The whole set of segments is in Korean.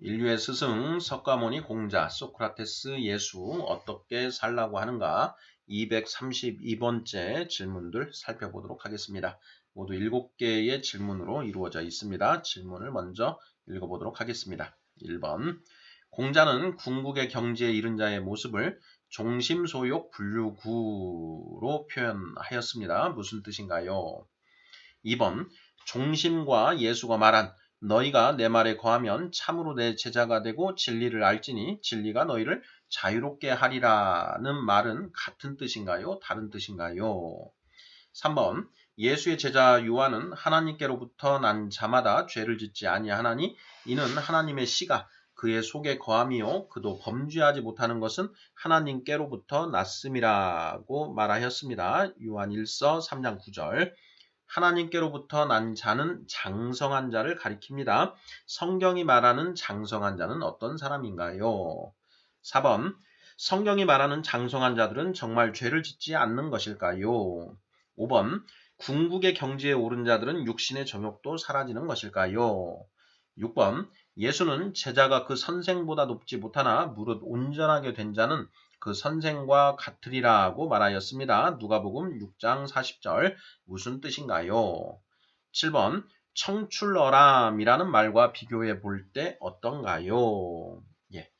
인류의 스승 석가모니 공자 소크라테스 예수 어떻게 살라고 하는가 232번째 질문들 살펴보도록 하겠습니다. 모두 7개의 질문으로 이루어져 있습니다. 질문을 먼저 읽어보도록 하겠습니다. 1번 공자는 궁극의 경지에 이른 자의 모습을 종심소욕 분류구로 표현하였습니다. 무슨 뜻인가요? 2번 종심과 예수가 말한 너희가 내 말에 거하면 참으로 내 제자가 되고 진리를 알지니 진리가 너희를 자유롭게 하리라는 말은 같은 뜻인가요? 다른 뜻인가요? 3번 예수의 제자 요한은 하나님께로부터 난 자마다 죄를 짓지 아니하나니 이는 하나님의 씨가 그의 속에 거함이요 그도 범죄하지 못하는 것은 하나님께로부터 났음이라고 말하였습니다. 요한 1서 3장 9절 하나님께로부터 난 자는 장성한 자를 가리킵니다. 성경이 말하는 장성한 자는 어떤 사람인가요? 4번 성경이 말하는 장성한 자들은 정말 죄를 짓지 않는 것일까요? 5번 궁극의 경지에 오른 자들은 육신의 정욕도 사라지는 것일까요? 6번 예수는 제자가 그 선생보다 높지 못하나 무릇 온전하게 된 자는 그 선생과 같으리라고 말하였습니다. 누가복음 6장 40절 무슨 뜻인가요? 7번 청출어람이라는 말과 비교해 볼 때 어떤가요? 예.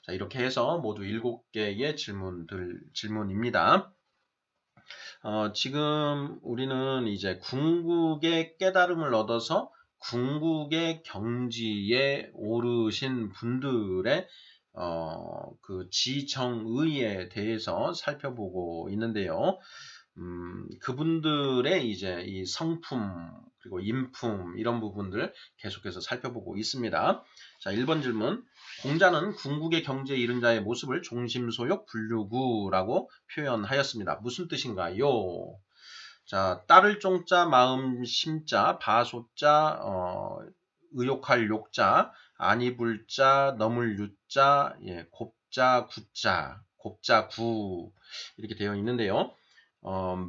자, 이렇게 해서 모두 7개의 질문입니다. 지금 우리는 이제 궁극의 깨달음을 얻어서 궁극의 경지에 오르신 분들의 그 지정의에 대해서 살펴보고 있는데요. 그분들의 이제 이 성품 그리고 인품 이런 부분들 계속해서 살펴보고 있습니다. 자, 1번 질문. 공자는 궁극의 경지에 이른 자의 모습을 종심소욕 분류구라고 표현하였습니다. 무슨 뜻인가요? 자, 따를 종자, 마음 심자, 바소자, 의욕할 욕자, 아니 불자, 넘을 유자, 곱자, 구자, 곱자, 구 이렇게 되어 있는데요.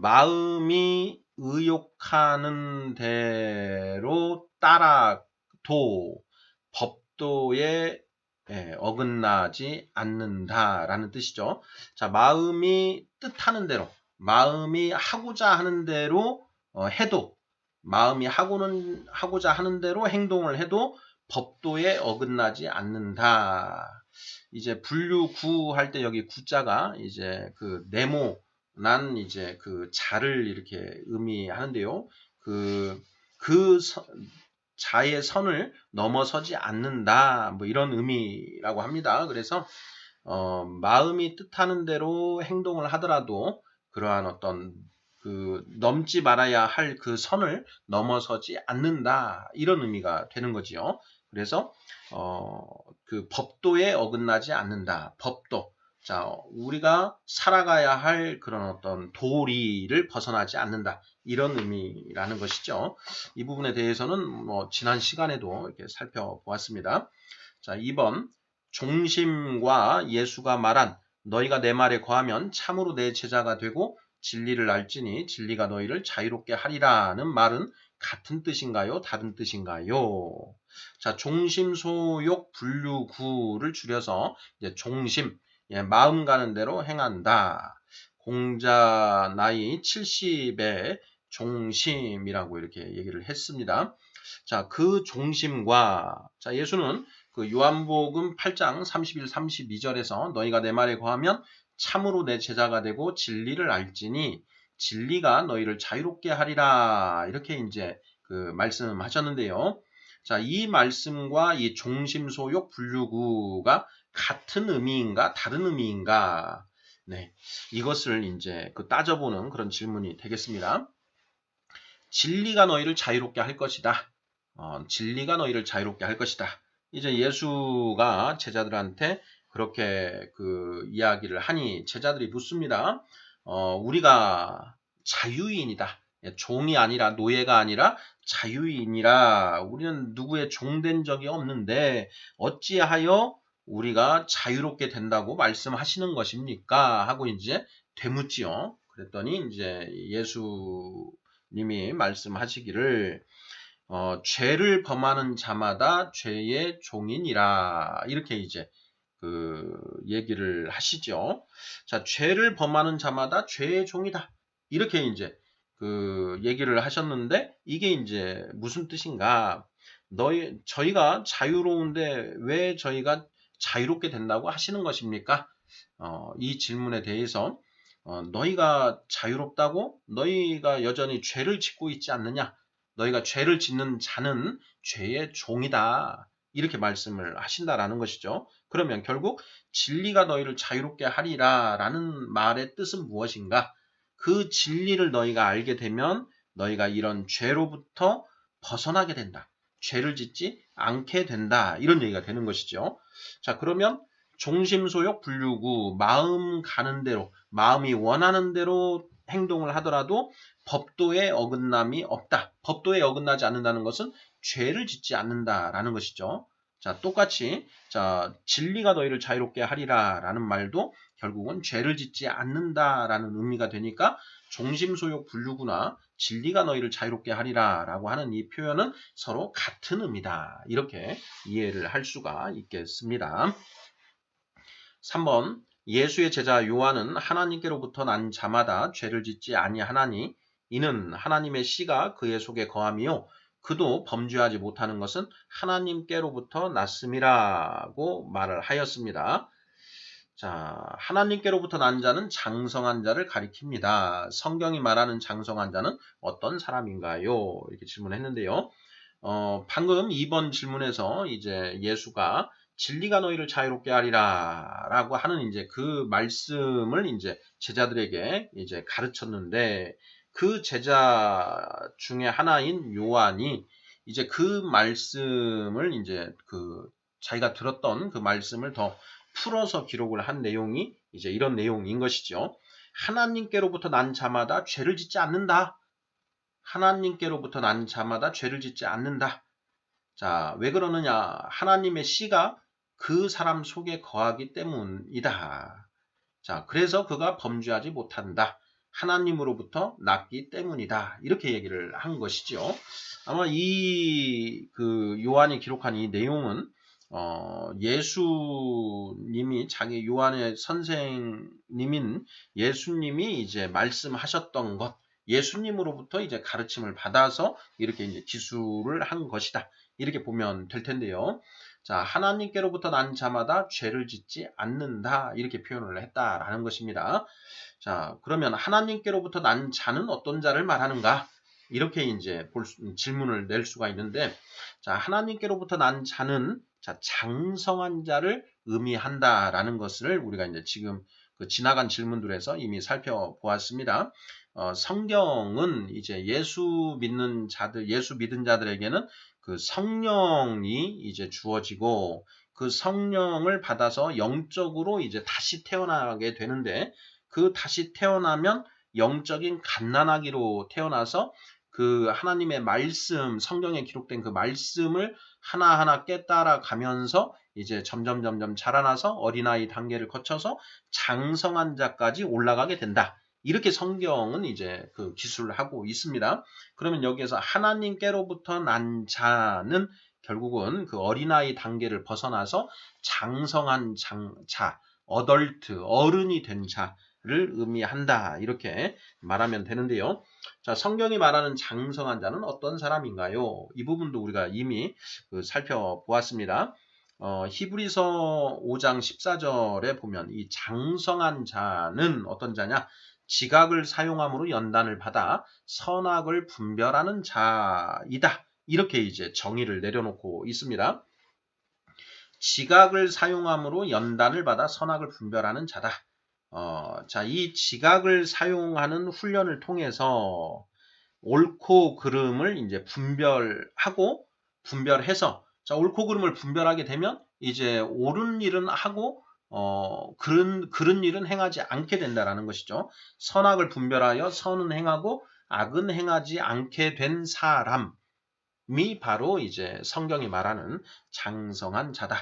마음이 의욕하는 대로 따라도 법도에 어긋나지 않는다라는 뜻이죠. 자, 마음이 뜻하는 대로, 마음이 하고자 하는 대로 해도, 마음이 하고자 하는 대로 행동을 해도 법도에 어긋나지 않는다. 이제 분류구 할 때 여기 구자가 이제 그 네모난 이제 그 자를 이렇게 의미하는데요. 그 자의 선을 넘어서지 않는다. 뭐 이런 의미라고 합니다. 그래서 마음이 뜻하는 대로 행동을 하더라도 그러한 어떤 그 넘지 말아야 할 그 선을 넘어서지 않는다. 이런 의미가 되는 거지요. 그래서 그 법도에 어긋나지 않는다. 법도. 자, 우리가 살아가야 할 그런 어떤 도리를 벗어나지 않는다. 이런 의미라는 것이죠. 이 부분에 대해서는 뭐 지난 시간에도 이렇게 살펴보았습니다. 자, 2번 종심과 예수가 말한 너희가 내 말에 거하면 참으로 내 제자가 되고 진리를 알지니 진리가 너희를 자유롭게 하리라는 말은 같은 뜻인가요? 다른 뜻인가요? 자, 종심소욕 분류구를 줄여서 이제 종심, 마음 가는 대로 행한다. 공자 나이 70에 종심이라고 이렇게 얘기를 했습니다. 자, 그 종심과 자, 예수는 그 요한복음 8장 31, 32절에서 너희가 내 말에 거하면 참으로 내 제자가 되고 진리를 알지니 진리가 너희를 자유롭게 하리라. 이렇게 이제 그 말씀하셨는데요. 자, 이 말씀과 이 종심소욕 분류구가 같은 의미인가 다른 의미인가? 네. 이것을 이제 그 따져보는 그런 질문이 되겠습니다. 진리가 너희를 자유롭게 할 것이다. 진리가 너희를 자유롭게 할 것이다. 이제 예수가 제자들한테 그렇게 그 이야기를 하니 제자들이 묻습니다. 우리가 자유인이다. 종이 아니라 노예가 아니라 자유인이라 우리는 누구의 종된 적이 없는데 어찌하여 우리가 자유롭게 된다고 말씀하시는 것입니까? 하고 이제 되묻지요. 그랬더니 이제 예수님이 말씀하시기를 죄를 범하는 자마다 죄의 종이니라. 이렇게 이제 얘기를 하시죠. 자, 죄를 범하는 자마다 죄의 종이다. 이렇게 이제 얘기를 하셨는데, 이게 이제 무슨 뜻인가? 저희가 자유로운데 왜 저희가 자유롭게 된다고 하시는 것입니까? 이 질문에 대해서, 너희가 자유롭다고? 너희가 여전히 죄를 짓고 있지 않느냐? 너희가 죄를 짓는 자는 죄의 종이다. 이렇게 말씀을 하신다라는 것이죠. 그러면 결국 진리가 너희를 자유롭게 하리라 라는 말의 뜻은 무엇인가? 그 진리를 너희가 알게 되면 너희가 이런 죄로부터 벗어나게 된다. 죄를 짓지 않게 된다. 이런 얘기가 되는 것이죠. 자, 그러면 종심소욕 불유구, 마음 가는 대로, 마음이 원하는 대로 행동을 하더라도 법도에 어긋남이 없다. 법도에 어긋나지 않는다는 것은 죄를 짓지 않는다라는 것이죠. 자, 똑같이 진리가 너희를 자유롭게 하리라 라는 말도 결국은 죄를 짓지 않는다라는 의미가 되니까 종심소욕 분류구나 진리가 너희를 자유롭게 하리라 라고 하는 이 표현은 서로 같은 의미다. 이렇게 이해를 할 수가 있겠습니다. 3번 예수의 제자 요한은 하나님께로부터 난 자마다 죄를 짓지 아니하나니 이는 하나님의 씨가 그의 속에 거함이요 그도 범죄하지 못하는 것은 하나님께로부터 났음이라고 말을 하였습니다. 자, 하나님께로부터 난 자는 장성한 자를 가리킵니다. 성경이 말하는 장성한 자는 어떤 사람인가요? 이렇게 질문했는데요. 방금 2번 질문에서 이제 예수가 진리가 너희를 자유롭게 하리라 라고 하는 이제 그 말씀을 이제 제자들에게 이제 가르쳤는데 그 제자 중에 하나인 요한이 이제 그 말씀을 이제 자기가 들었던 그 말씀을 더 풀어서 기록을 한 내용이 이제 이런 내용인 것이죠. 하나님께로부터 난 자마다 죄를 짓지 않는다. 하나님께로부터 난 자마다 죄를 짓지 않는다. 자, 왜 그러느냐? 하나님의 씨가 그 사람 속에 거하기 때문이다. 자, 그래서 그가 범죄하지 못한다. 하나님으로부터 났기 때문이다. 이렇게 얘기를 한 것이죠. 아마 요한이 기록한 이 내용은 예수님이 자기 요한의 선생님인 예수님이 이제 말씀하셨던 것, 예수님으로부터 이제 가르침을 받아서 이렇게 이제 기술을 한 것이다. 이렇게 보면 될 텐데요. 자, 하나님께로부터 난 자마다 죄를 짓지 않는다. 이렇게 표현을 했다라는 것입니다. 자, 그러면 하나님께로부터 난 자는 어떤 자를 말하는가? 이렇게 이제 질문을 낼 수가 있는데, 자, 하나님께로부터 난 자는 장성한 자를 의미한다라는 것을 우리가 이제 지금 지나간 질문들에서 이미 살펴보았습니다. 성경은 이제 예수 믿는 자들에게는 그 성령이 이제 주어지고 그 성령을 받아서 영적으로 이제 다시 태어나게 되는데 그 다시 태어나면 영적인 갓난아기로 태어나서 그 하나님의 말씀, 성경에 기록된 그 말씀을 하나하나 깨달아 가면서 이제 점점 자라나서 어린아이 단계를 거쳐서 장성한 자까지 올라가게 된다. 이렇게 성경은 이제 기술을 하고 있습니다. 그러면 여기에서 하나님께로부터 난 자는 결국은 그 어린아이 단계를 벗어나서 장성한 자, 어른이 된 자를 의미한다. 이렇게 말하면 되는데요. 자, 성경이 말하는 장성한 자는 어떤 사람인가요? 이 부분도 우리가 이미 살펴보았습니다. 히브리서 5장 14절에 보면 이 장성한 자는 어떤 자냐? 지각을 사용함으로 연단을 받아 선악을 분별하는 자이다. 이렇게 이제 정의를 내려놓고 있습니다. 지각을 사용함으로 연단을 받아 선악을 분별하는 자다. 자, 이 지각을 사용하는 훈련을 통해서 옳고 그름을 이제 분별해서 자, 옳고 그름을 분별하게 되면 이제 옳은 일은 하고 그른 일은 행하지 않게 된다라는 것이죠. 선악을 분별하여 선은 행하고 악은 행하지 않게 된 사람이 바로 이제 성경이 말하는 장성한 자다.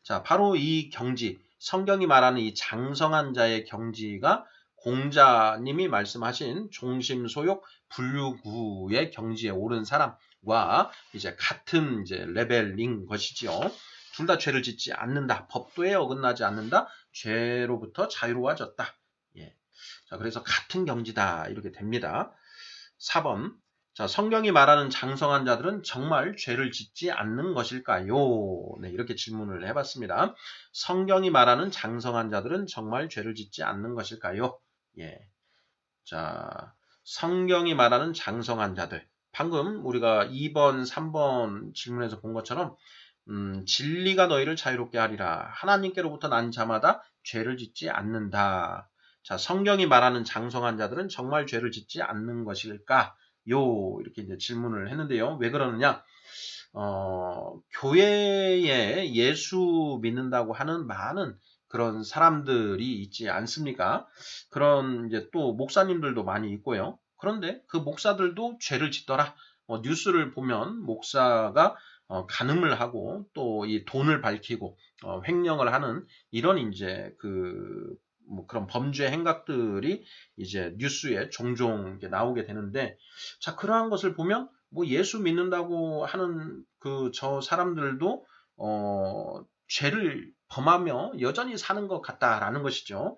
자, 바로 이 경지, 성경이 말하는 이 장성한 자의 경지가 공자님이 말씀하신 종심소욕 분류구의 경지에 오른 사람, 죄와 이제 같은 이제 레벨인 것이지요. 둘 다 죄를 짓지 않는다. 법도에 어긋나지 않는다. 죄로부터 자유로워졌다. 예. 자, 그래서 같은 경지다. 이렇게 됩니다. 4번. 자, 성경이 말하는 장성한 자들은 정말 죄를 짓지 않는 것일까요? 네, 이렇게 질문을 해봤습니다. 성경이 말하는 장성한 자들은 정말 죄를 짓지 않는 것일까요? 예. 자, 성경이 말하는 장성한 자들. 방금 우리가 2번, 3번 질문에서 본 것처럼 진리가 너희를 자유롭게 하리라. 하나님께로부터 난 자마다 죄를 짓지 않는다. 자, 성경이 말하는 장성한 자들은 정말 죄를 짓지 않는 것일까? 이렇게 이제 질문을 했는데요. 왜 그러느냐? 교회에 예수 믿는다고 하는 많은 그런 사람들이 있지 않습니까? 그런 이제 또 목사님들도 많이 있고요. 그런데 그 목사들도 죄를 짓더라. 뉴스를 보면 목사가 간음을 하고 또 이 돈을 밝히고 횡령을 하는 이런 이제 뭐 그런 범죄 행각들이 이제 뉴스에 종종 이렇게 나오게 되는데, 자, 그러한 것을 보면 뭐 예수 믿는다고 하는 저 사람들도 죄를 범하며 여전히 사는 것 같다라는 것이죠.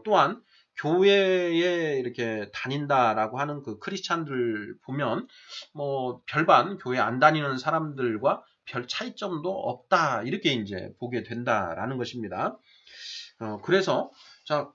또한 교회에 이렇게 다닌다라고 하는 그 크리스찬들 보면 뭐 별반 교회 안 다니는 사람들과 별 차이점도 없다, 이렇게 이제 보게 된다라는 것입니다. 그래서 자,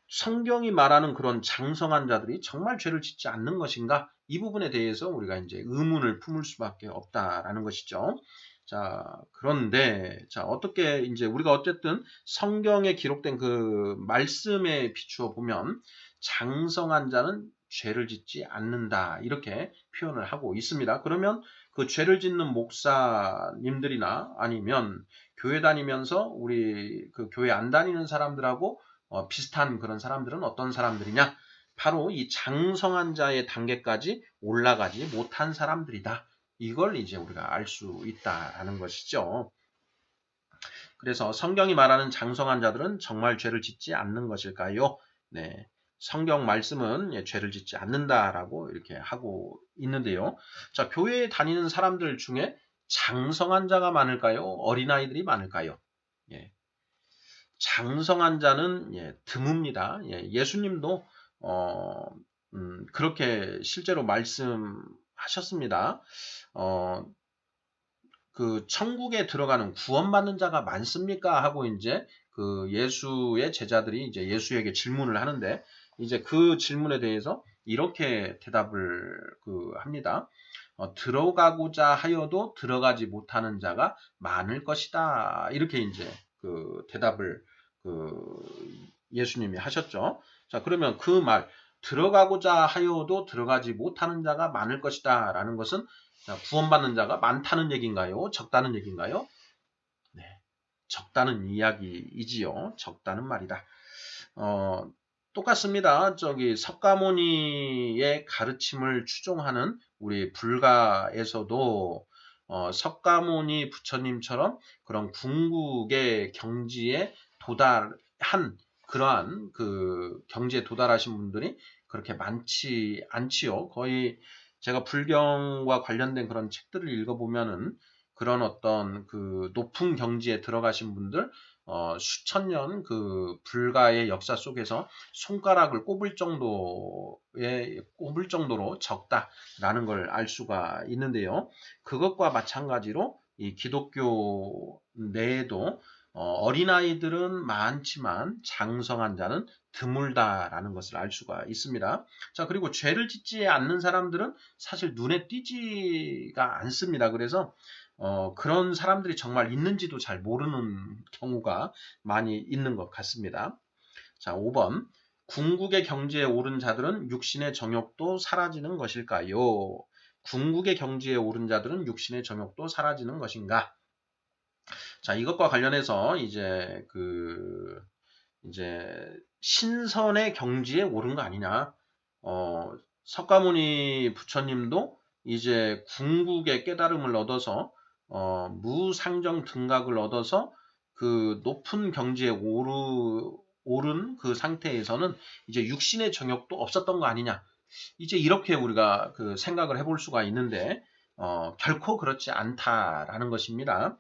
성경이 말하는 그런 장성한 자들이 정말 죄를 짓지 않는 것인가? 이 부분에 대해서 우리가 이제 의문을 품을 수밖에 없다라는 것이죠. 자, 그런데 자, 어떻게 이제 우리가 어쨌든 성경에 기록된 그 말씀에 비추어 보면 장성한 자는 죄를 짓지 않는다, 이렇게 표현을 하고 있습니다. 그러면 그 죄를 짓는 목사님들이나 아니면 교회 다니면서 우리 그 교회 안 다니는 사람들하고 비슷한 그런 사람들은 어떤 사람들이냐? 바로 이 장성한 자의 단계까지 올라가지 못한 사람들이다. 이걸 이제 우리가 알 수 있다라는 것이죠. 그래서 성경이 말하는 장성한 자들은 정말 죄를 짓지 않는 것일까요? 네. 성경 말씀은 죄를 짓지 않는다라고 이렇게 하고 있는데요. 자, 교회에 다니는 사람들 중에 장성한 자가 많을까요? 어린아이들이 많을까요? 예. 장성한 자는 드뭅니다. 예수님도 그렇게 실제로 말씀하셨습니다. 그 천국에 들어가는 구원받는 자가 많습니까? 하고 이제 그 예수의 제자들이 이제 예수에게 질문을 하는데, 이제 그 질문에 대해서 이렇게 대답을 합니다. 들어가고자 하여도 들어가지 못하는 자가 많을 것이다. 이렇게 이제 그 대답을 예수님이 하셨죠. 자, 그러면 그 말, 들어가고자 하여도 들어가지 못하는 자가 많을 것이다 라는 것은 구원받는 자가 많다는 얘기인가요? 적다는 얘기인가요? 네, 적다는 이야기이지요. 적다는 말이다. 똑같습니다. 저기 석가모니의 가르침을 추종하는 우리 불가에서도 석가모니 부처님처럼 그런 궁극의 경지에 도달한 그러한 그 경지에 도달하신 분들이 그렇게 많지 않지요. 거의 제가 불경과 관련된 그런 책들을 읽어보면은 그런 어떤 그 높은 경지에 들어가신 분들, 수천 년 그 불가의 역사 속에서 손가락을 꼽을 정도로 적다라는 걸 알 수가 있는데요. 그것과 마찬가지로 이 기독교 내에도 어린아이들은 많지만 장성한 자는 드물다라는 것을 알 수가 있습니다. 자, 그리고 죄를 짓지 않는 사람들은 사실 눈에 띄지가 않습니다. 그래서 그런 사람들이 정말 있는지도 잘 모르는 경우가 많이 있는 것 같습니다. 자, 5번. 궁극의 경지에 오른 자들은 육신의 정욕도 사라지는 것일까요? 궁극의 경지에 오른 자들은 육신의 정욕도 사라지는 것인가? 자, 이것과 관련해서 이제 이제 신선의 경지에 오른 거 아니냐? 석가모니 부처님도 이제 궁극의 깨달음을 얻어서 무상정 등각을 얻어서 그 높은 경지에 오른 그 상태에서는 이제 육신의 정욕도 없었던 거 아니냐? 이제 이렇게 우리가 그 생각을 해볼 수가 있는데, 결코 그렇지 않다라는 것입니다.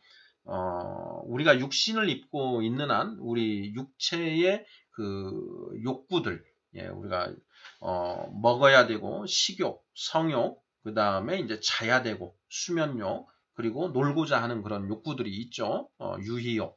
우리가 육신을 입고 있는 한 우리 육체의 그 욕구들, 예, 우리가 먹어야 되고 식욕, 성욕, 그 다음에 이제 자야 되고 수면욕, 그리고 놀고자 하는 그런 욕구들이 있죠. 유희욕,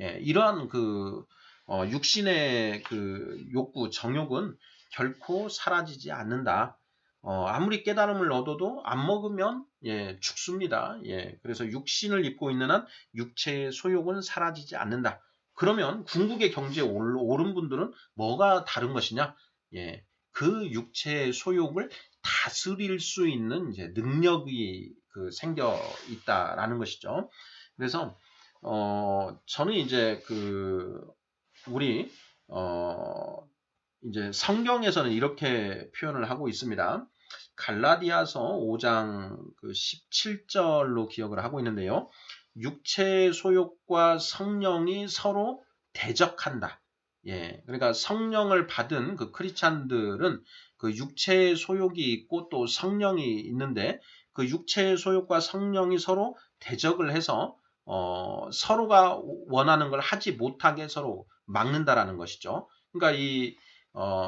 예, 이러한 그 육신의 그 욕구, 정욕은 결코 사라지지 않는다. 아무리 깨달음을 얻어도 안 먹으면 예, 죽습니다. 예, 그래서 육신을 입고 있는 한 육체의 소욕은 사라지지 않는다. 그러면 궁극의 경지에 오른 분들은 뭐가 다른 것이냐? 예, 그 육체의 소욕을 다스릴 수 있는 이제 능력이 그 생겨 있다라는 것이죠. 그래서 저는 이제 그 우리 이제 성경에서는 이렇게 표현을 하고 있습니다. 갈라디아서 5장 그 17절로 기억을 하고 있는데요. 육체의 소욕과 성령이 서로 대적한다. 예. 그러니까 성령을 받은 그 크리스찬들은 그 육체의 소욕이 있고 또 성령이 있는데 그 육체의 소욕과 성령이 서로 대적을 해서 서로가 원하는 걸 하지 못하게 서로 막는다라는 것이죠. 그러니까 이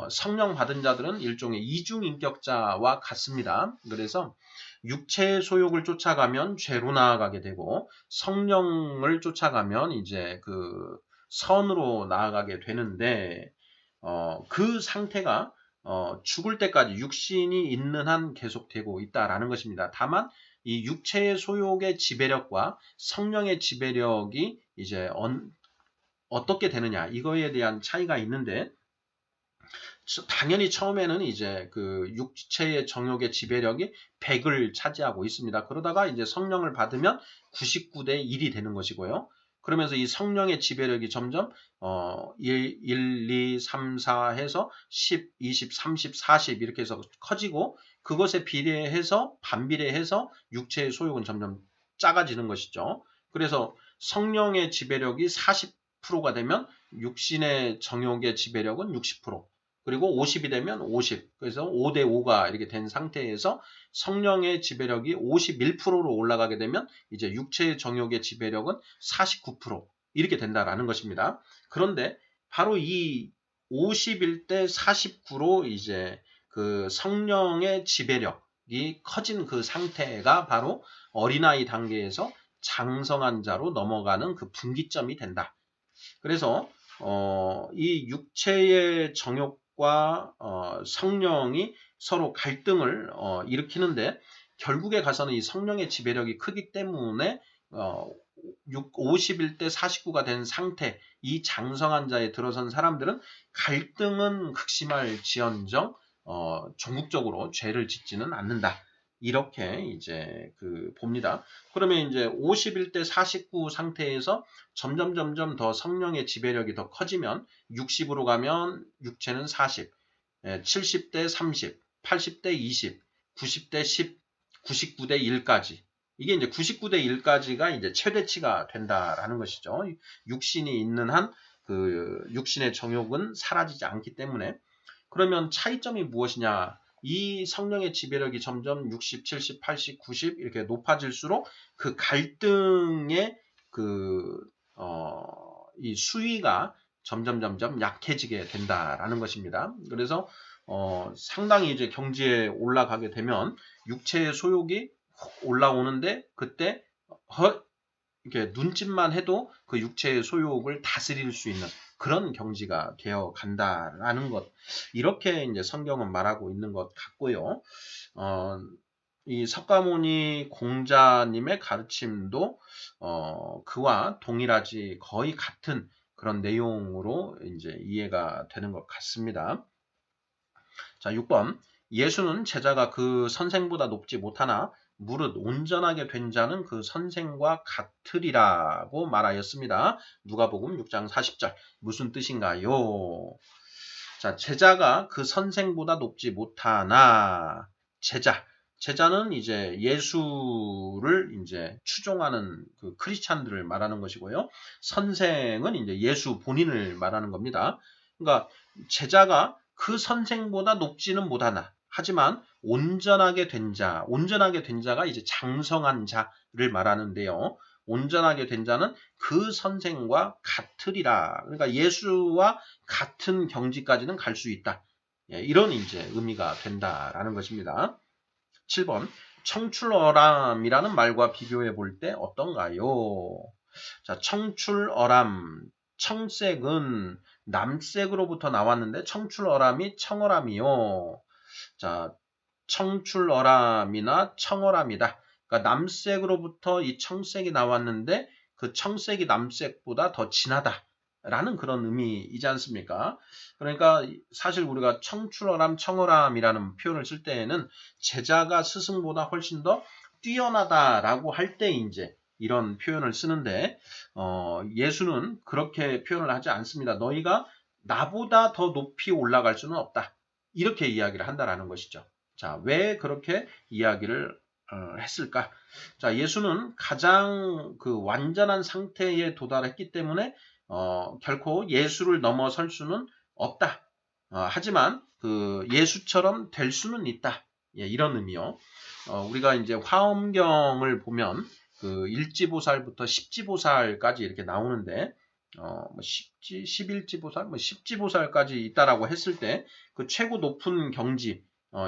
성령 받은 자들은 일종의 이중인격자와 같습니다. 그래서 육체의 소욕을 쫓아가면 죄로 나아가게 되고 성령을 쫓아가면 이제 그 선으로 나아가게 되는데 그 상태가 죽을 때까지 육신이 있는 한 계속되고 있다라는 것입니다. 다만 이 육체의 소욕의 지배력과 성령의 지배력이 이제 어떻게 되느냐 이거에 대한 차이가 있는데 당연히 처음에는 이제 그 육체의 정욕의 지배력이 100을 차지하고 있습니다. 그러다가 이제 성령을 받으면 99대 1이 되는 것이고요. 그러면서 이 성령의 지배력이 점점 1, 2, 3, 4 해서 10, 20, 30, 40 이렇게 해서 커지고 그것에 비례해서 반비례해서 육체의 소욕은 점점 작아지는 것이죠. 그래서 성령의 지배력이 40%가 되면 육신의 정욕의 지배력은 60%, 그리고 50이 되면 50, 그래서 5대 5가 이렇게 된 상태에서 성령의 지배력이 51%로 올라가게 되면 이제 육체의 정욕의 지배력은 49% 이렇게 된다라는 것입니다. 그런데 바로 이 51대 49로 이제 그 성령의 지배력이 커진 그 상태가 바로 어린아이 단계에서 장성한 자로 넘어가는 그 분기점이 된다. 그래서 이 육체의 정욕과 성령이 서로 갈등을 일으키는데 결국에 가서는 이 성령의 지배력이 크기 때문에 51대 49가 된 상태, 이 장성한 자에 들어선 사람들은 갈등은 극심할지언정 종국적으로 죄를 짓지는 않는다. 이렇게 이제 그 봅니다. 그러면 이제 51대 49 상태에서 점점 더 성령의 지배력이 더 커지면 60으로 가면 육체는 40, 70대 30, 80대 20, 90대 10, 99대 1까지. 이게 이제 99대 1까지가 이제 최대치가 된다라는 것이죠. 육신이 있는 한 그 육신의 정욕은 사라지지 않기 때문에. 그러면 차이점이 무엇이냐? 이 성령의 지배력이 점점 60, 70, 80, 90 이렇게 높아질수록 그 갈등의 이 수위가 점점 약해지게 된다라는 것입니다. 그래서 상당히 이제 경지에 올라가게 되면 육체의 소욕이 올라오는데 그때 이렇게 눈짓만 해도 그 육체의 소욕을 다스릴 수 있는 그런 경지가 되어 간다라는 것. 이렇게 이제 성경은 말하고 있는 것 같고요. 이 석가모니 공자님의 가르침도 그와 동일하지 거의 같은 그런 내용으로 이제 이해가 되는 것 같습니다. 자, 6번. 예수는 제자가 그 선생보다 높지 못하나 무릇 온전하게 된 자는 그 선생과 같으리라고 말하였습니다. 누가복음 6장 40절. 무슨 뜻인가요? 자, 제자가 그 선생보다 높지 못하나 제자는 이제 예수를 이제 추종하는 그 크리스찬들을 말하는 것이고요. 선생은 이제 예수 본인을 말하는 겁니다. 그러니까 제자가 그 선생보다 높지는 못하나 하지만 온전하게 된 자, 온전하게 된 자가 이제 장성한 자를 말하는데요. 온전하게 된 자는 그 선생과 같으리라. 그러니까 예수와 같은 경지까지는 갈 수 있다. 예, 이런 이제 의미가 된다라는 것입니다. 7번. 청출어람이라는 말과 비교해 볼 때 어떤가요? 자, 청출어람. 청색은 남색으로부터 나왔는데 청출어람이 청어람이요. 자, 청출어람이나 청어람이다. 그러니까 남색으로부터 이 청색이 나왔는데 그 청색이 남색보다 더 진하다. 라는 그런 의미이지 않습니까? 그러니까 사실 우리가 청출어람, 청어람이라는 표현을 쓸 때에는 제자가 스승보다 훨씬 더 뛰어나다라고 할 때 이제 이런 표현을 쓰는데 예수는 그렇게 표현을 하지 않습니다. 너희가 나보다 더 높이 올라갈 수는 없다. 이렇게 이야기를 한다라는 것이죠. 자, 왜 그렇게 이야기를 했을까? 자, 예수는 가장 그 완전한 상태에 도달했기 때문에 결코 예수를 넘어설 수는 없다. 하지만 그 예수처럼 될 수는 있다. 예, 이런 의미요. 우리가 이제 화엄경을 보면 그 1지보살부터 10지보살까지 이렇게 나오는데 뭐 10지, 11지보살, 뭐 10지보살까지 있다라고 했을 때 그 최고 높은 경지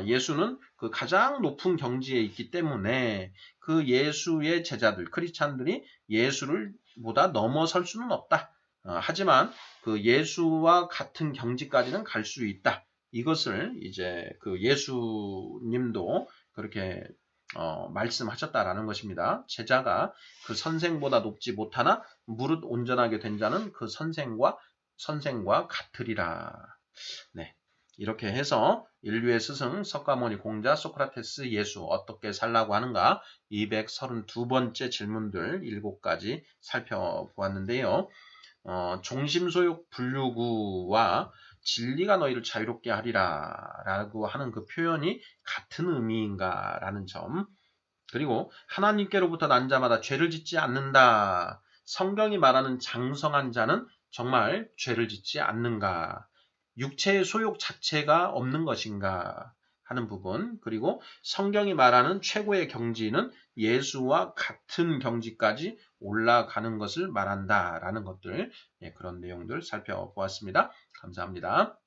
예수는 그 가장 높은 경지에 있기 때문에 그 예수의 제자들, 크리스찬들이 예수를 보다 넘어설 수는 없다. 하지만 그 예수와 같은 경지까지는 갈 수 있다. 이것을 이제 그 예수님도 그렇게 말씀하셨다라는 것입니다. 제자가 그 선생보다 높지 못하나 무릇 온전하게 된 자는 그 선생과 같으리라. 네. 이렇게 해서 인류의 스승 석가모니 공자 소크라테스 예수 어떻게 살라고 하는가 232번째 질문들 7가지 살펴보았는데요. 종심소욕 분류구와 진리가 너희를 자유롭게 하리라 라고 하는 그 표현이 같은 의미인가 라는 점. 그리고 하나님께로부터 난 자마다 죄를 짓지 않는다. 성경이 말하는 장성한 자는 정말 죄를 짓지 않는가. 육체의 소욕 자체가 없는 것인가 하는 부분. 그리고 성경이 말하는 최고의 경지는 예수와 같은 경지까지 올라가는 것을 말한다라는 것들. 예, 그런 내용들 살펴보았습니다. 감사합니다.